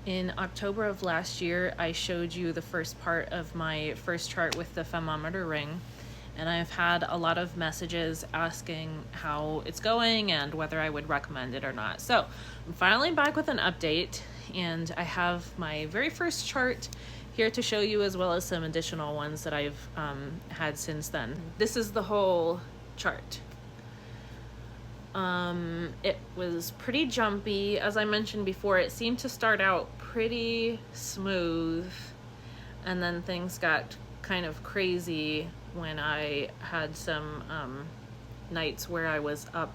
In October of last year, I showed you the first part of my first chart with the Femometer Ring, and I've had a lot of messages asking how it's going and whether I would recommend it or not. So I'm finally back with an update, and I have my very first chart here to show you, as well as some additional ones that I've had since then. This is the whole chart. It was pretty jumpy. As I mentioned before, it seemed to start out pretty smooth, and then things got kind of crazy when I had some nights where I was up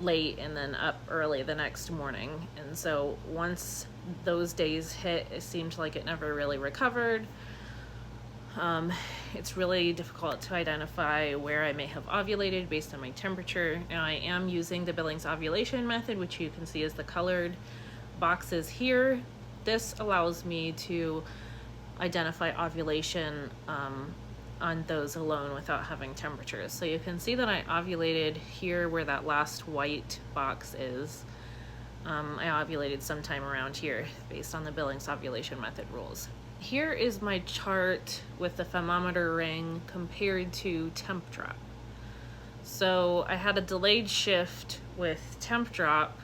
late and then up early the next morning. And so once those days hit, it seemed like it never really recovered. It's really difficult to identify where I may have ovulated based on my temperature. Now I am using the Billings ovulation method, which you can see as the colored boxes here. This allows me to identify ovulation on those alone without having temperatures. So you can see that I ovulated here where that last white box is. I ovulated sometime around here based on the Billings ovulation method rules. Here is my chart with the Femometer Ring compared to temp drop. So I had a delayed shift with temp drop.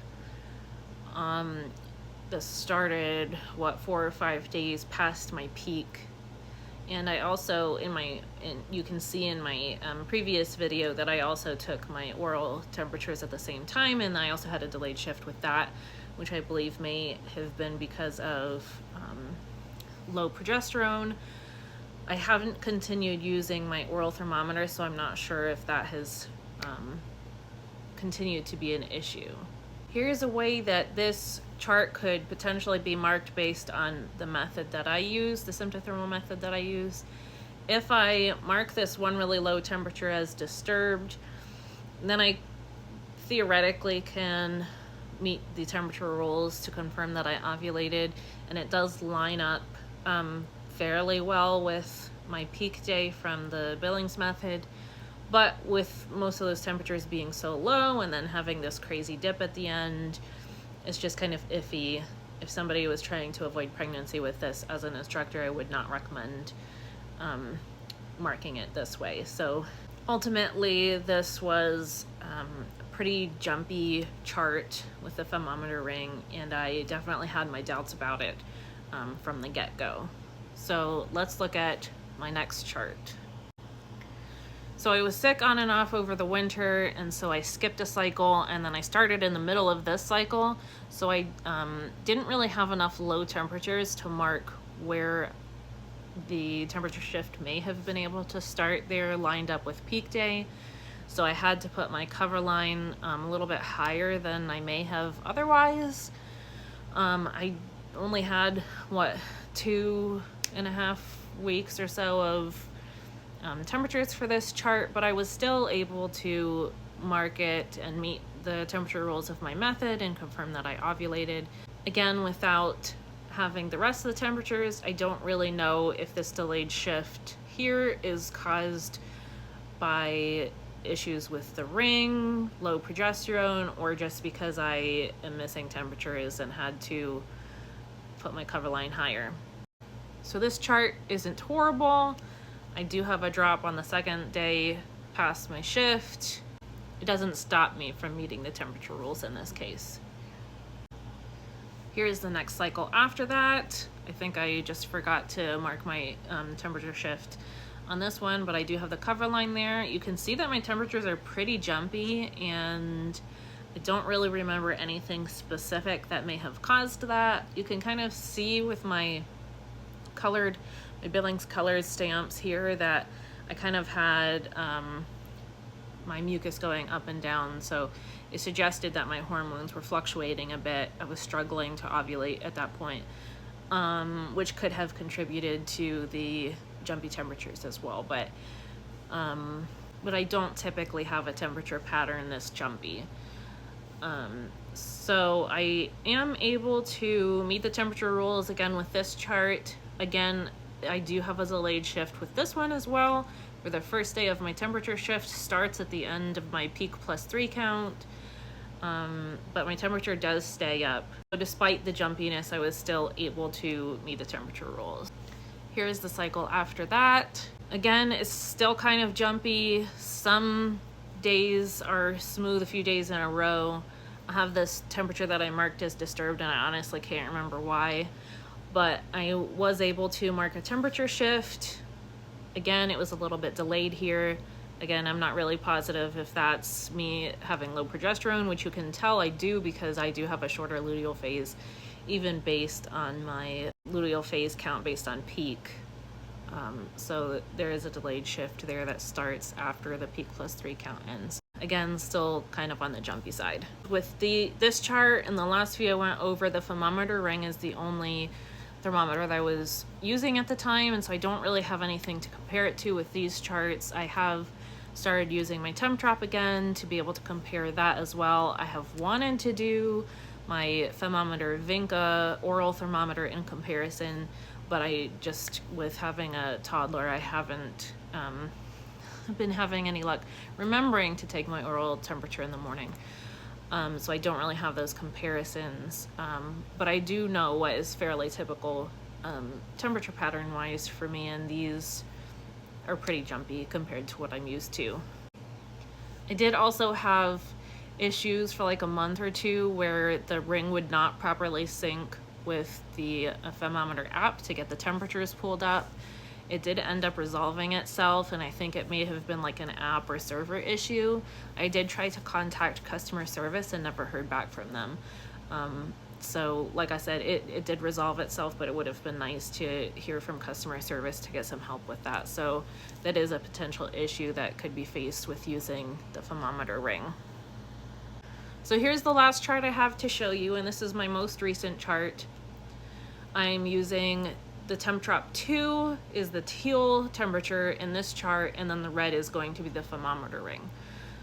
This started, 4 or 5 days past my peak. And I also, you can see in my previous video that I also took my oral temperatures at the same time, and I also had a delayed shift with that, which I believe may have been because of low progesterone. I haven't continued using my oral thermometer, so I'm not sure if that has continued to be an issue. Here's a way that this chart could potentially be marked based on the method that I use, the symptothermal method that I use. If I mark this one really low temperature as disturbed, then I theoretically can meet the temperature rules to confirm that I ovulated, and it does line up fairly well with my peak day from the Billings method. But with most of those temperatures being so low and then having this crazy dip at the end, it's just kind of iffy. If somebody was trying to avoid pregnancy with this as an instructor, I would not recommend marking it this way. So ultimately, this was a pretty jumpy chart with the Femometer Ring, and I definitely had my doubts about it from the get-go. So let's look at my next chart. So I was sick on and off over the winter, and so I skipped a cycle, and then I started in the middle of this cycle. So I didn't really have enough low temperatures to mark where the temperature shift may have been able to start there, lined up with peak day. So I had to put my cover line a little bit higher than I may have otherwise. I only had, 2.5 weeks or so of temperatures for this chart, but I was still able to mark it and meet the temperature rules of my method and confirm that I ovulated. Again, without having the rest of the temperatures, I don't really know if this delayed shift here is caused by issues with the ring, low progesterone, or just because I am missing temperatures and had to put my cover line higher. So this chart isn't horrible. I do have a drop on the second day past my shift. It doesn't stop me from meeting the temperature rules in this case. Here's the next cycle after that. I think I just forgot to mark my temperature shift on this one, but I do have the cover line there. You can see that my temperatures are pretty jumpy, and I don't really remember anything specific that may have caused that. You can kind of see with my Billings colored stamps here that I kind of had my mucus going up and down, so it suggested that my hormones were fluctuating a bit. I was struggling to ovulate at that point, which could have contributed to the jumpy temperatures as well, but I don't typically have a temperature pattern this jumpy. So I am able to meet the temperature rules again with this chart. Again, I do have a delayed shift with this one as well, where the first day of my temperature shift starts at the end of my peak +3 count. but my temperature does stay up. So despite the jumpiness, I was still able to meet the temperature rules. Here's the cycle after that. Again, it's still kind of jumpy. Some days are smooth a few days in a row. I have this temperature that I marked as disturbed, and I honestly can't remember why, but I was able to mark a temperature shift. Again, it was a little bit delayed here. Again, I'm not really positive if that's me having low progesterone, which you can tell I do because I do have a shorter luteal phase, even based on my luteal phase count based on peak. So there is a delayed shift there that starts after the peak +3 count ends. Again, still kind of on the jumpy side. With this chart and the last few I went over, the Femometer Ring is the only thermometer that I was using at the time, and so I don't really have anything to compare it to with these charts. I have started using my Temp-Trop again to be able to compare that as well. I have wanted to do my Femometer Vinca oral thermometer in comparison, but I just, with having a toddler, I haven't been having any luck remembering to take my oral temperature in the morning. So I don't really have those comparisons, but I do know what is fairly typical temperature pattern wise for me, and these are pretty jumpy compared to what I'm used to. I did also have issues for like a month or two where the ring would not properly sync with the Femometer app to get the temperatures pulled up. It did end up resolving itself, and I think it may have been like an app or server issue. I did try to contact customer service and never heard back from them. So like I said, it did resolve itself, but it would have been nice to hear from customer service to get some help with that. So that is a potential issue that could be faced with using the Femometer Ring. So here's the last chart I have to show you, and this is my most recent chart. I'm using the Temp-Trop 2 is the teal temperature in this chart, and then the red is going to be the Femometer Ring.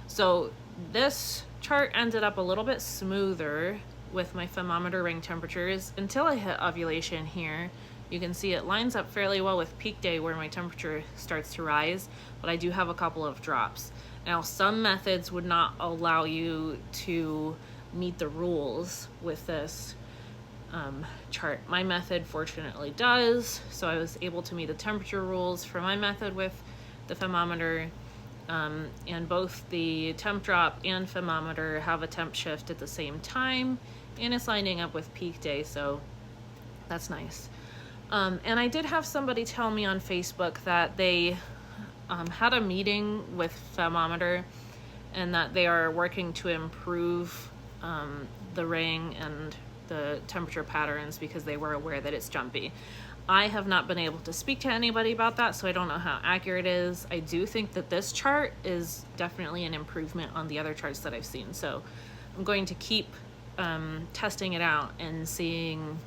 So this chart ended up a little bit smoother with my Femometer Ring temperatures until I hit ovulation here. You can see it lines up fairly well with peak day where my temperature starts to rise, but I do have a couple of drops. Now, some methods would not allow you to meet the rules with this chart. My method fortunately does, so I was able to meet the temperature rules for my method with the Femometer, and both the Temp-Trop and Femometer have a temp shift at the same time, and it's lining up with peak day, so that's nice. And I did have somebody tell me on Facebook that they had a meeting with Femometer and that they are working to improve the ring and the temperature patterns because they were aware that it's jumpy. I have not been able to speak to anybody about that, so I don't know how accurate it is. I do think that this chart is definitely an improvement on the other charts that I've seen, so I'm going to keep testing it out and seeing,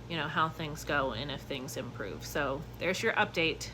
you know, how things go and if things improve. So there's your update.